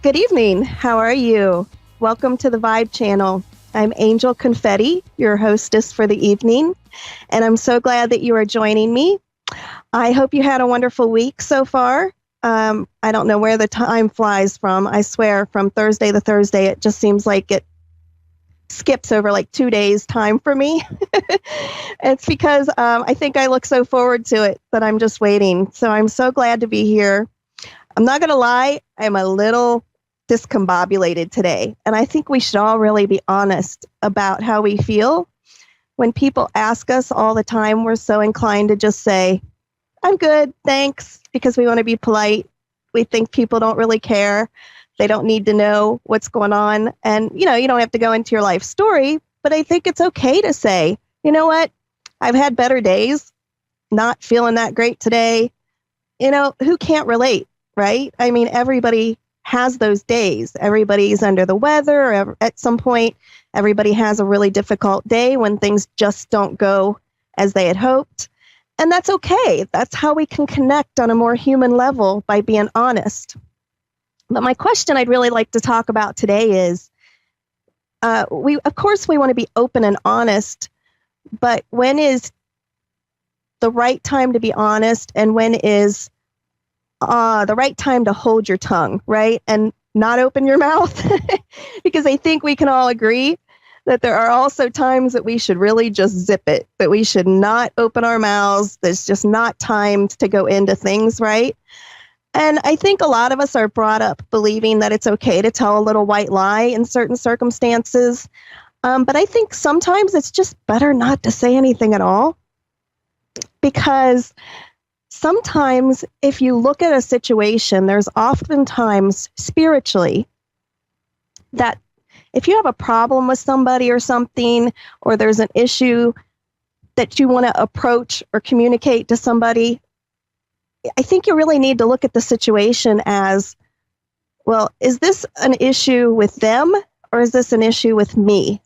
Good evening. How are you? Welcome to the Vibe Channel. I'm Angel Confetti, your hostess for the evening, and I'm so glad that you are joining me. I hope you had a wonderful week so far. I don't know where the time flies from. I swear, from Thursday to Thursday, it just seems like it skips over like 2 days time for me. It's because I think I look so forward to it that I'm just waiting. So I'm so glad to be here. I'm not going to lie, I'm a little discombobulated today. And I think we should all really be honest about how we feel. When people ask us all the time, we're so inclined to just say, I'm good, thanks, because we want to be polite. We think people don't really care. They don't need to know what's going on. And, you don't have to go into your life story, but I think it's okay to say, you know what? I've had better days, not feeling that great today. Who can't relate, right? I mean, everybody has those days. Everybody's under the weather. Or at some point, everybody has a really difficult day when things just don't go as they had hoped. And that's okay. That's how we can connect on a more human level, by being honest. But my question I'd really like to talk about today is, we want to be open and honest, but when is the right time to be honest, and when is the right time to hold your tongue, right? And not open your mouth? Because I think we can all agree that there are also times that we should really just zip it, that we should not open our mouths. There's just not time to go into things, right? And I think a lot of us are brought up believing that it's okay to tell a little white lie in certain circumstances. But I think sometimes it's just better not to say anything at all. Because sometimes if you look at a situation, there's oftentimes spiritually that if you have a problem with somebody or something, or there's an issue that you want to approach or communicate to somebody, I think you really need to look at the situation as, well, is this an issue with them, or is this an issue with me?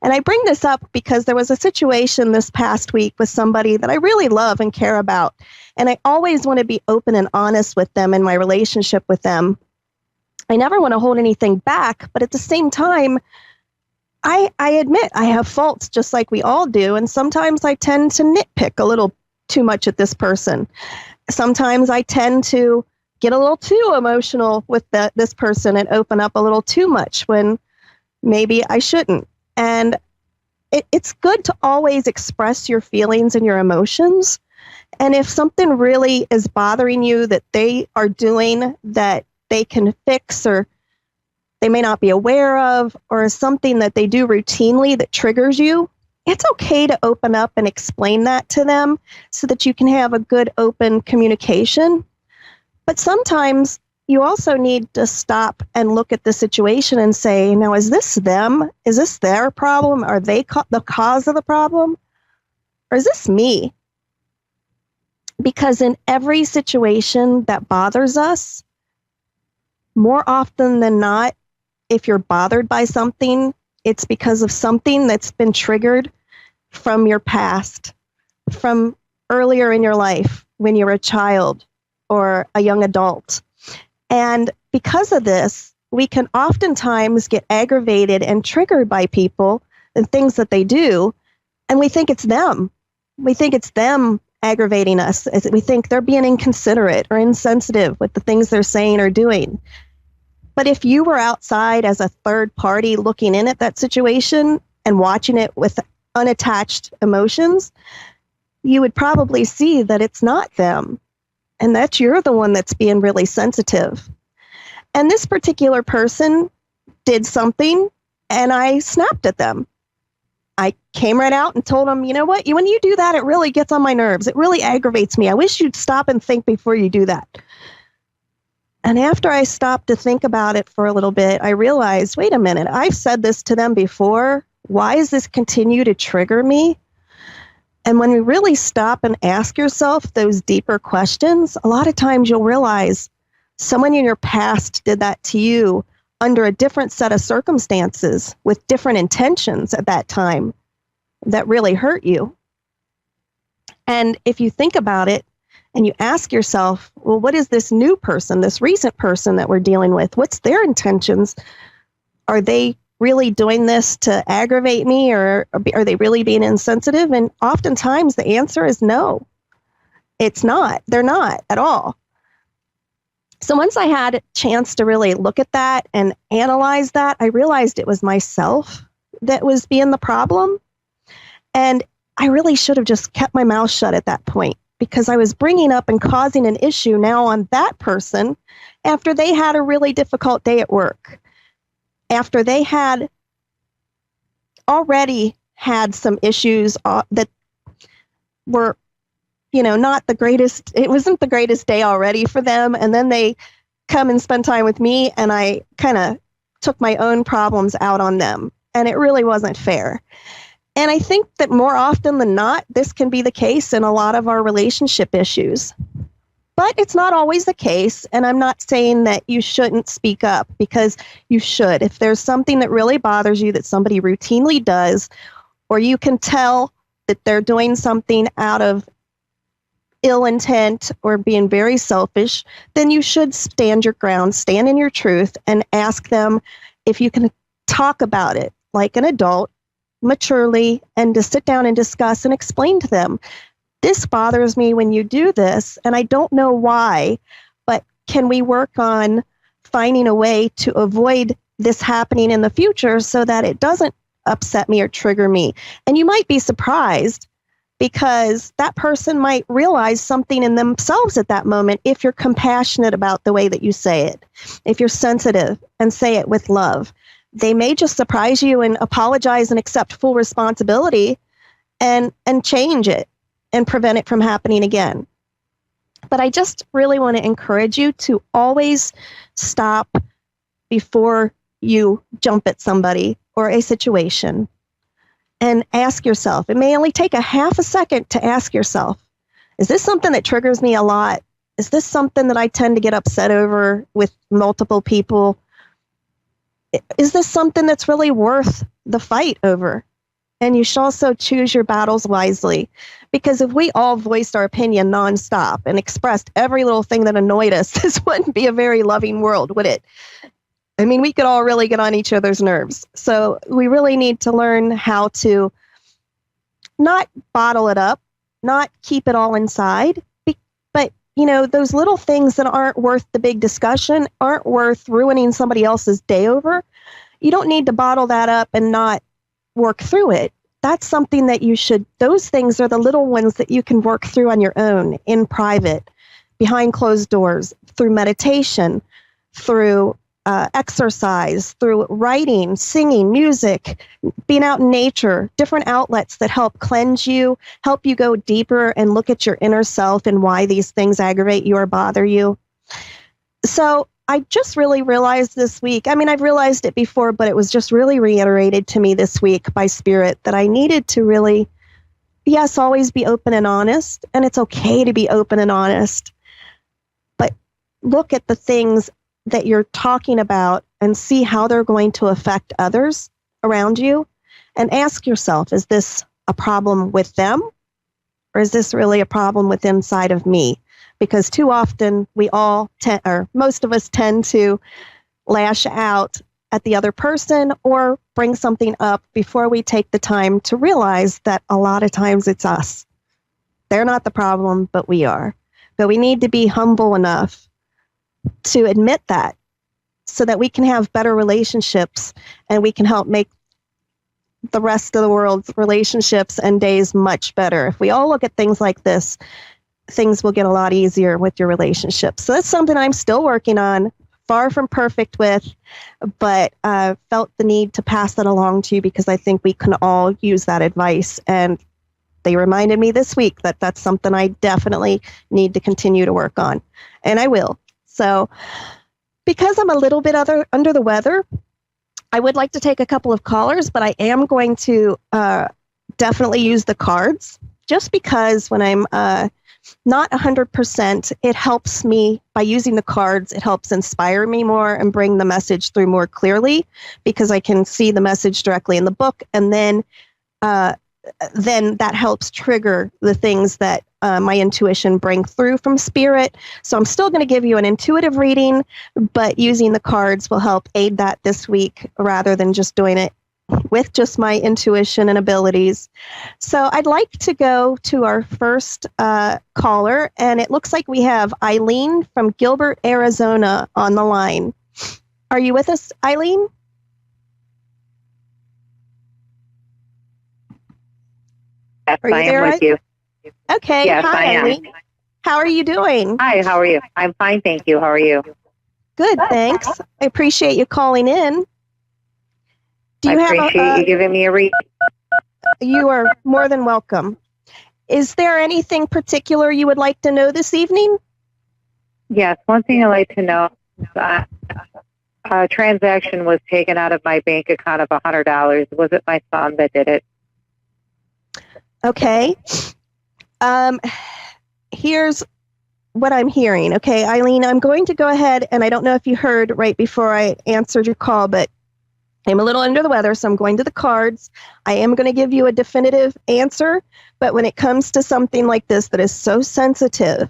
And I bring this up because there was a situation this past week with somebody that I really love and care about. And I always want to be open and honest with them in my relationship with them. I never want to hold anything back, but at the same time, I admit I have faults just like we all do. And sometimes I tend to nitpick a little too much at this person. Sometimes I tend to get a little too emotional with this person and open up a little too much when maybe I shouldn't. And it's good to always express your feelings and your emotions. And if something really is bothering you that they are doing that they can fix, or they may not be aware of, or something that they do routinely that triggers you, it's okay to open up and explain that to them so that you can have a good open communication. But sometimes you also need to stop and look at the situation and say, now, is this them? Is this their problem? Are they the cause of the problem? Or is this me? Because in every situation that bothers us, more often than not, if you're bothered by something, it's because of something that's been triggered from your past, from earlier in your life when you were a child or a young adult. And because of this, we can oftentimes get aggravated and triggered by people and things that they do, and we think it's them. We think it's them aggravating us. We think they're being inconsiderate or insensitive with the things they're saying or doing. But if you were outside as a third party looking in at that situation and watching it with unattached emotions, you would probably see that it's not them, and that you're the one that's being really sensitive. And this particular person did something, and I snapped at them. I came right out and told them, you know what, when you do that, it really gets on my nerves. It really aggravates me. I wish you'd stop and think before you do that. And after I stopped to think about it for a little bit, I realized, wait a minute, I've said this to them before. Why does this continue to trigger me? And when you really stop and ask yourself those deeper questions, a lot of times you'll realize someone in your past did that to you under a different set of circumstances with different intentions at that time that really hurt you. And if you think about it, and you ask yourself, well, what is this new person, this recent person that we're dealing with? What's their intentions? Are they really doing this to aggravate me, or are they really being insensitive? And oftentimes the answer is no, it's not. They're not at all. So once I had a chance to really look at that and analyze that, I realized it was myself that was being the problem. And I really should have just kept my mouth shut at that point, because I was bringing up and causing an issue now on that person after they had a really difficult day at work, after they had already had some issues that were, not the greatest. It wasn't the greatest day already for them. And then they come and spend time with me, and I kind of took my own problems out on them. And it really wasn't fair. And I think that more often than not, this can be the case in a lot of our relationship issues. But it's not always the case. And I'm not saying that you shouldn't speak up, because you should. If there's something that really bothers you that somebody routinely does, or you can tell that they're doing something out of ill intent or being very selfish, then you should stand your ground, stand in your truth, and ask them if you can talk about it like an adult, maturely, and to sit down and discuss and explain to them, this bothers me when you do this, and I don't know why, but can we work on finding a way to avoid this happening in the future so that it doesn't upset me or trigger me? And you might be surprised, because that person might realize something in themselves at that moment if you're compassionate about the way that you say it, if you're sensitive and say it with love. They may just surprise you and apologize and accept full responsibility and change it and prevent it from happening again. But I just really want to encourage you to always stop before you jump at somebody or a situation. And ask yourself, it may only take a half a second to ask yourself, is this something that triggers me a lot? Is this something that I tend to get upset over with multiple people? Is this something that's really worth the fight over? And you should also choose your battles wisely, because if we all voiced our opinion nonstop and expressed every little thing that annoyed us, this wouldn't be a very loving world, would it? I mean, we could all really get on each other's nerves. So we really need to learn how to not bottle it up, not keep it all inside, but, those little things that aren't worth the big discussion, aren't worth ruining somebody else's day over. You don't need to bottle that up and not work through it. That's something that those things are the little ones that you can work through on your own, in private, behind closed doors, through meditation, through exercise, through writing, singing, music, being out in nature, different outlets that help cleanse you, help you go deeper and look at your inner self and why these things aggravate you or bother you. So I just really realized this week, I've realized it before, but it was just really reiterated to me this week by Spirit that I needed to really, yes, always be open and honest, and it's okay to be open and honest, but look at the things that you're talking about and see how they're going to affect others around you, and ask yourself, is this a problem with them, or is this really a problem with inside of me? Because too often most of us tend to lash out at the other person or bring something up before we take the time to realize that a lot of times it's us. They're not the problem, but we are. But we need to be humble enough to admit that, so that we can have better relationships and we can help make the rest of the world's relationships and days much better. If we all look at things like this, things will get a lot easier with your relationships. So that's something I'm still working on, far from perfect with, but felt the need to pass that along to you, because I think we can all use that advice. And they reminded me this week that that's something I definitely need to continue to work on, and I will. So because I'm a little bit under the weather, I would like to take a couple of callers, but I am going to definitely use the cards, just because when I'm not 100%, it helps me by using the cards. It helps inspire me more and bring the message through more clearly, because I can see the message directly in the book. And then that helps trigger the things that my intuition bring through from spirit. So I'm still going to give you an intuitive reading, but using the cards will help aid that this week rather than just doing it with just my intuition and abilities. So I'd like to go to our first caller, and it looks like we have Eileen from Gilbert, Arizona on the line. Are you with us, Eileen? Yes, are you I there, am with you. Okay. Yes, Hi, I am. Eileen. How are you doing? Hi, how are you? I'm fine, thank you. How are you? Good, thanks. I appreciate you calling in. Do you I appreciate you giving me a read. You are more than welcome. Is there anything particular you would like to know this evening? Yes, one thing I'd like to know, a transaction was taken out of my bank account of $100. Was it my son that did it? Okay. Here's what I'm hearing. Okay, Eileen, I'm going to go ahead, and I don't know if you heard right before I answered your call, but I'm a little under the weather, so I'm going to the cards. I am going to give you a definitive answer, but when it comes to something like this that is so sensitive,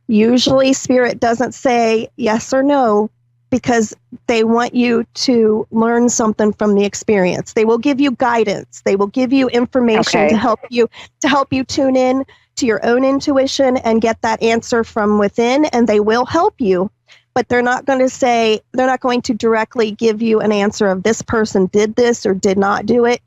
usually Spirit doesn't say yes or no because they want you to learn something from the experience. They will give you guidance. They will give you information to help you tune in to your own intuition and get that answer from within, and they will help you. But they're not going to directly give you an answer of this person did this or did not do it.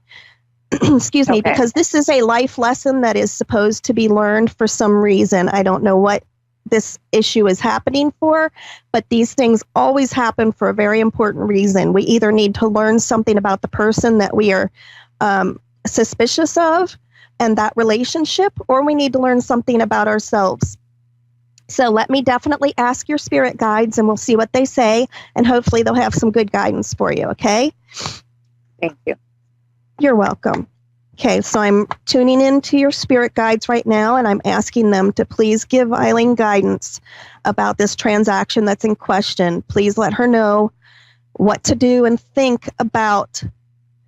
Excuse me, because this is a life lesson that is supposed to be learned for some reason. I don't know what this issue is happening for, but these things always happen for a very important reason. We either need to learn something about the person that we are suspicious of and that relationship, or we need to learn something about ourselves. So let me definitely ask your spirit guides and we'll see what they say, and hopefully they'll have some good guidance for you, okay? Thank you. You're welcome. Okay, so I'm tuning into your spirit guides right now, and I'm asking them to please give Eileen guidance about this transaction that's in question. Please let her know what to do and think about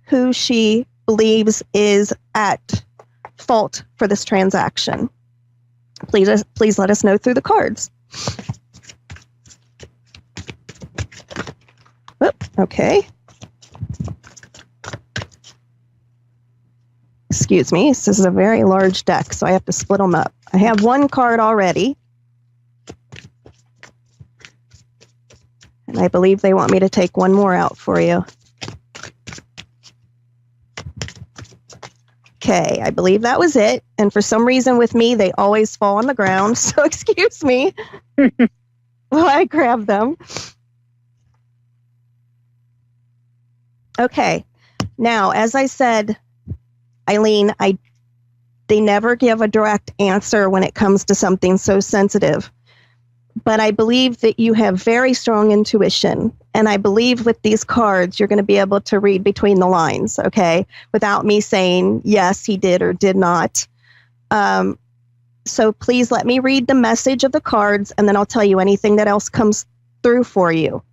who she believes is at fault for this transaction. Please let us know through the cards. Okay. Excuse me, this is a very large deck, so I have to split them up. I have one card already. And I believe they want me to take one more out for you. Okay, I believe that was it. And for some reason with me, they always fall on the ground. So excuse me while I grab them. Okay, now, as I said, Eileen, they never give a direct answer when it comes to something so sensitive. But I believe that you have very strong intuition. And I believe with these cards, you're going to be able to read between the lines, okay, without me saying, yes, he did or did not. So please let me read the message of the cards, and then I'll tell you anything that else comes through for you.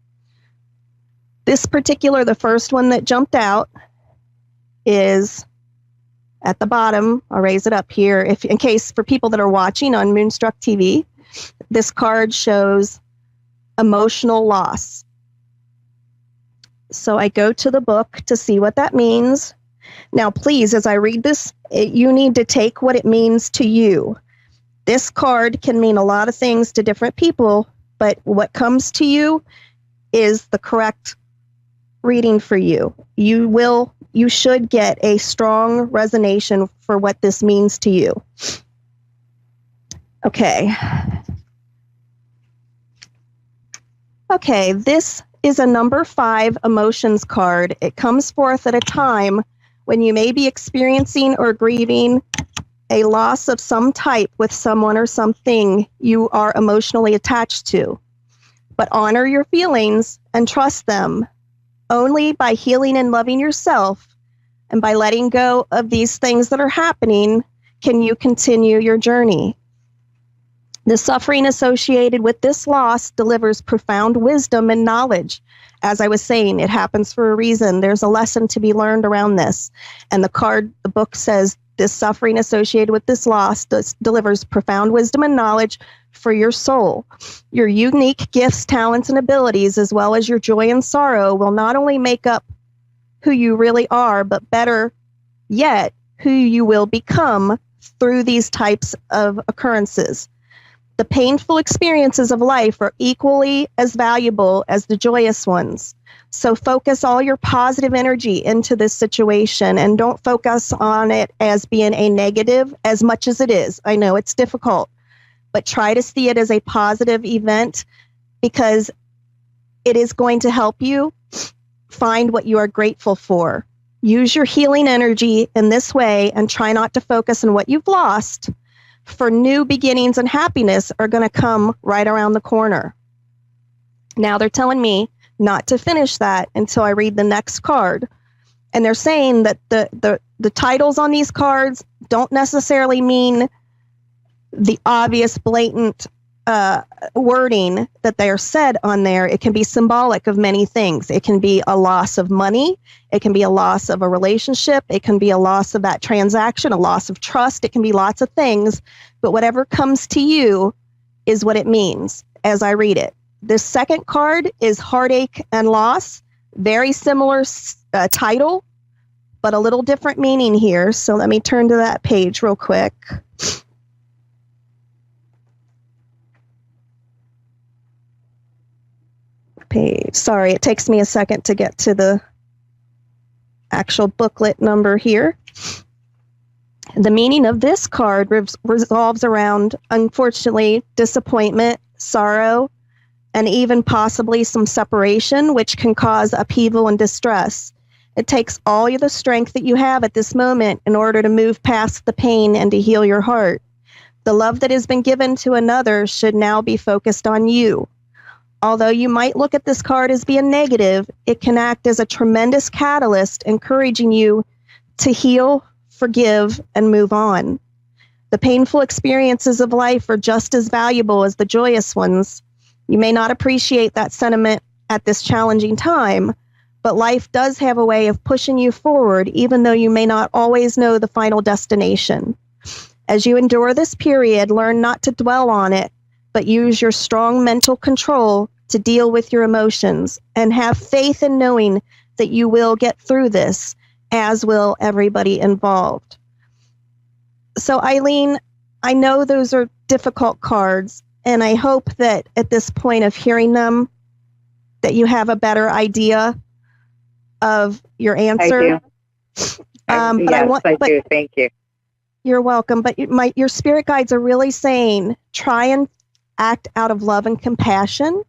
The first one that jumped out is at the bottom. I'll raise it up here. In case for people that are watching on Moonstruck TV, this card shows emotional loss. So I go to the book to see what that means. Now, please, as I read this, you need to take what it means to you. This card can mean a lot of things to different people, but what comes to you is the correct reading for you. You should get a strong resonation for what this means to you. Okay. Okay, this is a number 5 emotions card. It comes forth at a time when you may be experiencing or grieving a loss of some type with someone or something you are emotionally attached to. But honor your feelings and trust them. Only by healing and loving yourself and by letting go of these things that are happening can you continue your journey. The suffering associated with this loss delivers profound wisdom and knowledge. As I was saying, it happens for a reason. There's a lesson to be learned around this. And the book says, this suffering associated with this loss delivers profound wisdom and knowledge for your soul. Your unique gifts, talents, and abilities, as well as your joy and sorrow, will not only make up who you really are, but better yet, who you will become through these types of occurrences. The painful experiences of life are equally as valuable as the joyous ones. So focus all your positive energy into this situation and don't focus on it as being a negative as much as it is. I know it's difficult, but try to see it as a positive event because it is going to help you find what you are grateful for. Use your healing energy in this way and try not to focus on what you've lost, for new beginnings and happiness are going to come right around the corner. Now they're telling me not to finish that until I read the next card. And they're saying that the titles on these cards don't necessarily mean the obvious, blatant wording that they are said on there. It can be symbolic of many things. It can be a loss of money. It can be a loss of a relationship. It can be a loss of that transaction, a loss of trust. It can be lots of things. But whatever comes to you is what it means as I read it. This second card is heartache and loss. Very similar title, but a little different meaning here. So let me turn to that page real quick. Sorry, it takes me a second to get to the actual booklet number here. The meaning of this card revolves around, unfortunately, disappointment, sorrow, and even possibly some separation, which can cause upheaval and distress. It takes all the strength that you have at this moment in order to move past the pain and to heal your heart. The love that has been given to another should now be focused on you. Although you might look at this card as being negative, it can act as a tremendous catalyst, encouraging you to heal, forgive, and move on. The painful experiences of life are just as valuable as the joyous ones. You may not appreciate that sentiment at this challenging time, but life does have a way of pushing you forward, even though you may not always know the final destination. As you endure this period, learn not to dwell on it, but use your strong mental control to deal with your emotions and have faith in knowing that you will get through this, as will everybody involved. So, Eileen, I know those are difficult cards, and I hope that at this point of hearing them, that you have a better idea of your answer. I do. But yes, I do. Thank you. You're welcome. But your spirit guides are really saying, try and act out of love and compassion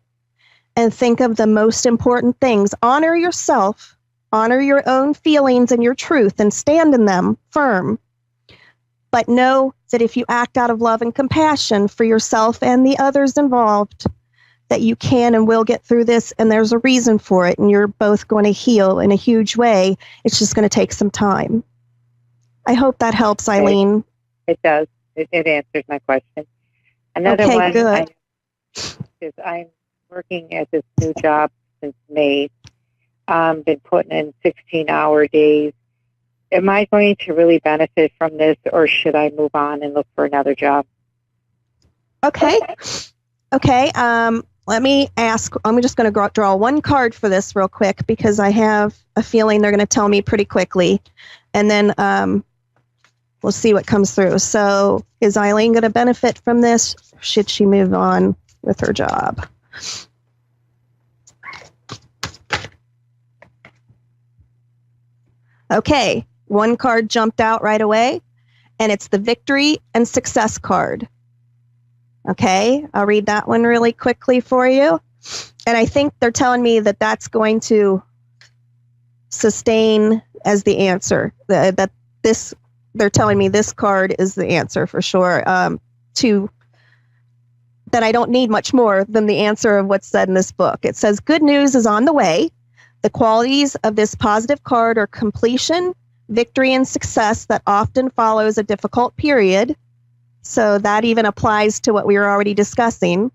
and think of the most important things. Honor yourself, honor your own feelings and your truth and stand in them firm. But know that if you act out of love and compassion for yourself and the others involved, that you can and will get through this, and there's a reason for it, and you're both going to heal in a huge way. It's just going to take some time. I hope that helps, Eileen. It does. It answers my question. Another one good. Is I'm working at this new job since May. Been putting in 16-hour days. Am I going to really benefit from this, or should I move on and look for another job? Okay. Let me ask. I'm just going to draw one card for this real quick because I have a feeling they're going to tell me pretty quickly, and then we'll see what comes through. So, is Eileen going to benefit from this? Or should she move on with her job? Okay, one card jumped out right away, and it's the victory and success card. Okay, I'll read that one really quickly for you. And I think they're telling me that that's going to sustain as the answer. They're telling me this card is the answer for sure. That I don't need much more than the answer of what's said in this book. It says, good news is on the way. The qualities of this positive card are completion, victory, and success that often follows a difficult period. So that even applies to what we were already discussing.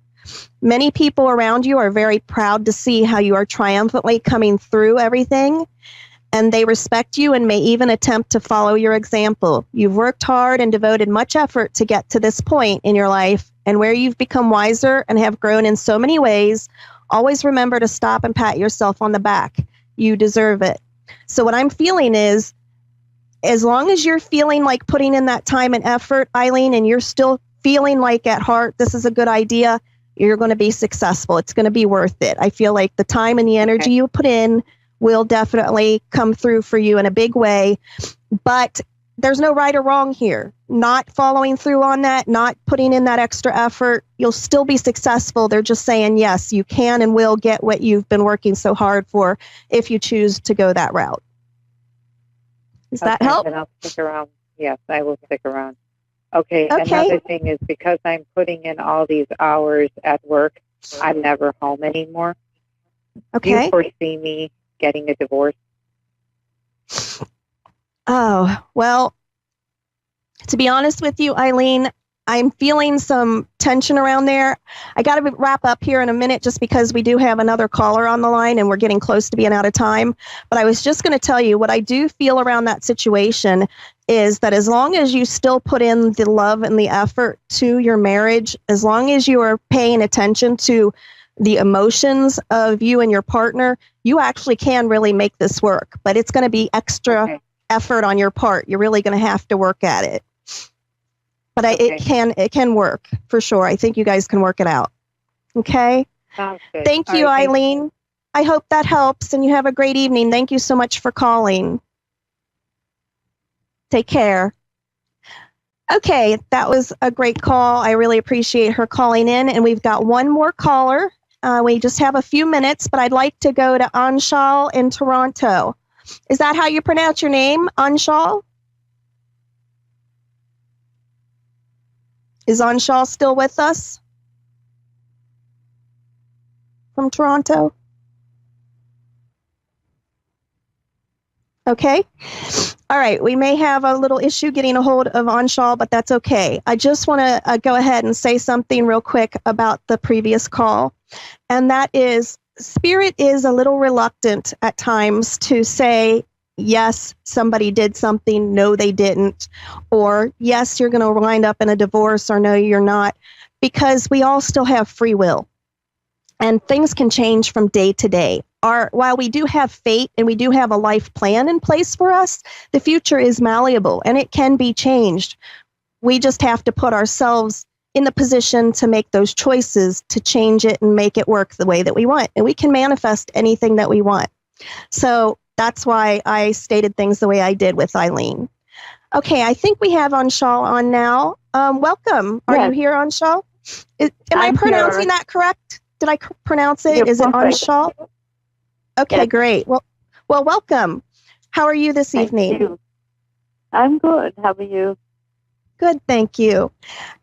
Many people around you are very proud to see how you are triumphantly coming through everything, and they respect you and may even attempt to follow your example. You've worked hard and devoted much effort to get to this point in your life, and where you've become wiser and have grown in so many ways, always remember to stop and pat yourself on the back. You deserve it. So what I'm feeling is, as long as you're feeling like putting in that time and effort, Eileen, and you're still feeling like at heart, this is a good idea, you're going to be successful. It's going to be worth it. I feel like the time and the energy you put in will definitely come through for you in a big way. But there's no right or wrong here. Not following through on that, not putting in that extra effort, you'll still be successful. They're just saying, yes, you can and will get what you've been working so hard for if you choose to go that route. Does that help? Then I'll stick around. Yes, I will stick around. Okay. Another thing is, because I'm putting in all these hours at work, I'm never home anymore. Okay. Do you foresee me getting a divorce? Oh, well, to be honest with you, Eileen, I'm feeling some tension around there. I got to wrap up here in a minute just because we do have another caller on the line and we're getting close to being out of time. But I was just going to tell you what I do feel around that situation is that as long as you still put in the love and the effort to your marriage, as long as you are paying attention to the emotions of you and your partner, you actually can really make this work. But it's going to be extra effort on your part. You're really going to have to work at it. But it can work for sure. I think you guys can work it out. Okay? Sounds good. Thank you, Eileen. I hope that helps, and you have a great evening. Thank you so much for calling. Take care. Okay, that was a great call. I really appreciate her calling in, and we've got one more caller. We just have a few minutes, but I'd like to go to Anshal in Toronto. Is that how you pronounce your name, Anshal? Is Anshal still with us from Toronto? Okay. All right. We may have a little issue getting a hold of Anshal, but that's okay. I just want to go ahead and say something real quick about the previous call. And that is, Spirit is a little reluctant at times to say, yes, somebody did something, no, they didn't, or yes, you're going to wind up in a divorce, or no, you're not, because we all still have free will. And things can change from day to day. While we do have fate and we do have a life plan in place for us, the future is malleable and it can be changed. We just have to put ourselves in the position to make those choices to change it and make it work the way that we want. And we can manifest anything that we want. So that's why I stated things the way I did with Eileen. Okay, I think we have Anshal on now. Welcome. Are you here, Anshal? Am I pronouncing that correct? Did I pronounce it? Is it Anshal? Okay, yes. Great. Well, welcome. How are you this evening? You. I'm good. How are you? Good, thank you.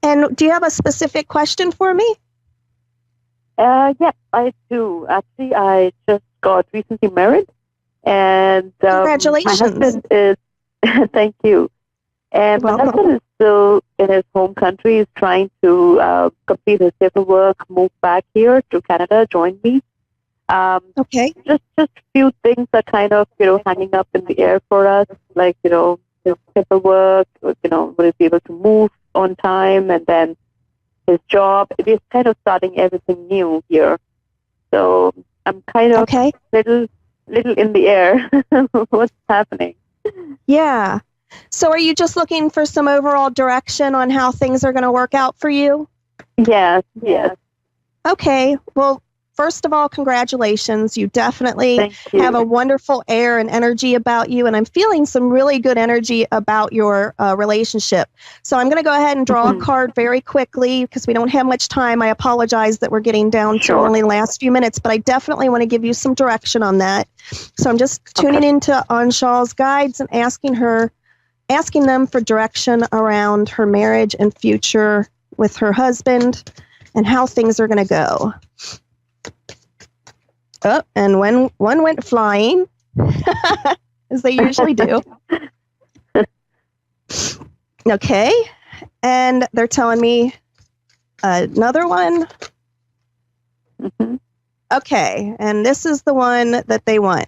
And do you have a specific question for me? Yeah, I do. Actually, I just got recently married. And congratulations. My husband is, thank you. And my husband is still in his home country. He's trying to complete his paperwork, move back here to Canada, join me. Okay. Just few things are kind of, hanging up in the air for us, like, his paperwork, will he be able to move on time, and then his job. We're kind of starting everything new here. So I'm kind of little in the air. What's happening? Yeah. So are you just looking for some overall direction on how things are going to work out for you? Yes. Okay. Well, first of all, congratulations. You definitely have a wonderful air and energy about you, and I'm feeling some really good energy about your relationship. So I'm going to go ahead and draw a card very quickly because we don't have much time. I apologize that we're getting down to only the last few minutes, but I definitely want to give you some direction on that. So I'm just tuning into Anshal's guides and asking them for direction around her marriage and future with her husband and how things are going to go. Oh, and when one went flying, as they usually do. Okay, and they're telling me another one. Mm-hmm. Okay, and this is the one that they want.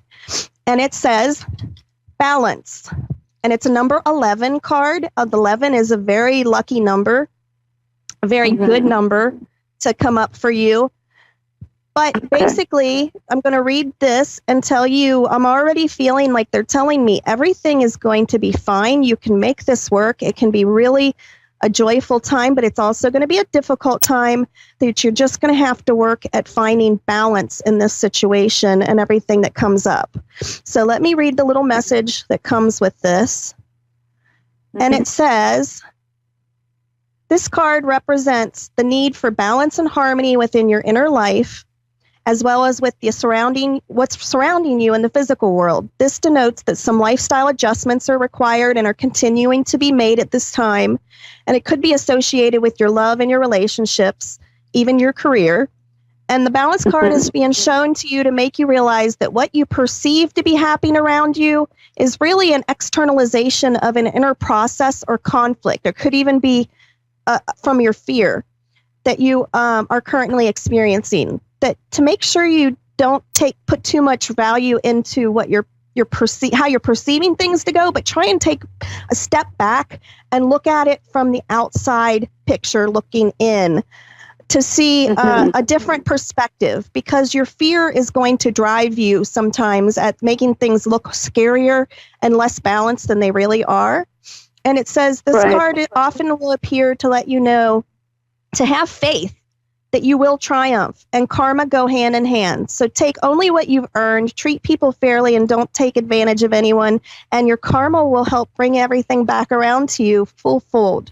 And it says balance. And it's a number 11 card. 11 is a very lucky number, a very good number to come up for you. But basically, I'm going to read this and tell you, I'm already feeling like they're telling me everything is going to be fine. You can make this work. It can be really a joyful time, but it's also going to be a difficult time that you're just going to have to work at finding balance in this situation and everything that comes up. So let me read the little message that comes with this. And it says, this card represents the need for balance and harmony within your inner life, as well as with the what's surrounding you in the physical world. This denotes that some lifestyle adjustments are required and are continuing to be made at this time, and it could be associated with your love and your relationships, even your career. And the balance card is being shown to you to make you realize that what you perceive to be happening around you is really an externalization of an inner process or conflict. It could even be from your fear that you are currently experiencing. That to make sure you don't put too much value into what how you're perceiving things to go, but try and take a step back and look at it from the outside picture, looking in to see a different perspective, because your fear is going to drive you sometimes at making things look scarier and less balanced than they really are. And it says this card often will appear to let you know to have faith that you will triumph, and karma go hand in hand. So take only what you've earned, treat people fairly, and don't take advantage of anyone, and your karma will help bring everything back around to you full fold.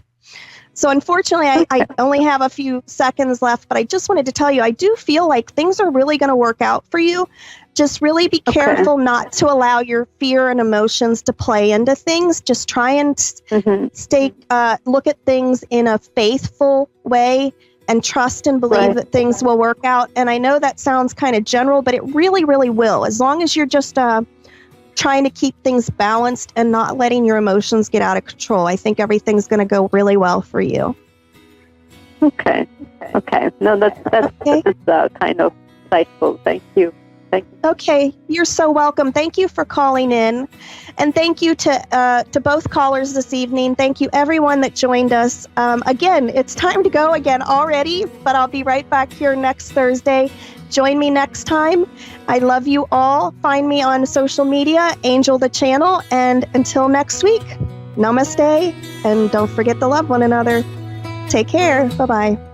So unfortunately, I only have a few seconds left, but I just wanted to tell you, I do feel like things are really going to work out for you. Just really be careful not to allow your fear and emotions to play into things. Just try and look at things in a faithful way and trust and believe that things will work out. And I know that sounds kind of general, but it really, really will. As long as you're just trying to keep things balanced and not letting your emotions get out of control, I think everything's going to go really well for you. Okay. No, that's kind of insightful. Thank you. Okay, you're so welcome. Thank you for calling in, and thank you to both callers this evening. Thank you everyone that joined us. Again, it's time to go again already, but I'll be right back here next Thursday. Join me next time. I love you all. Find me on social media, Angel the Channel, and until next week, namaste, and don't forget to love one another. Take care. Bye-bye.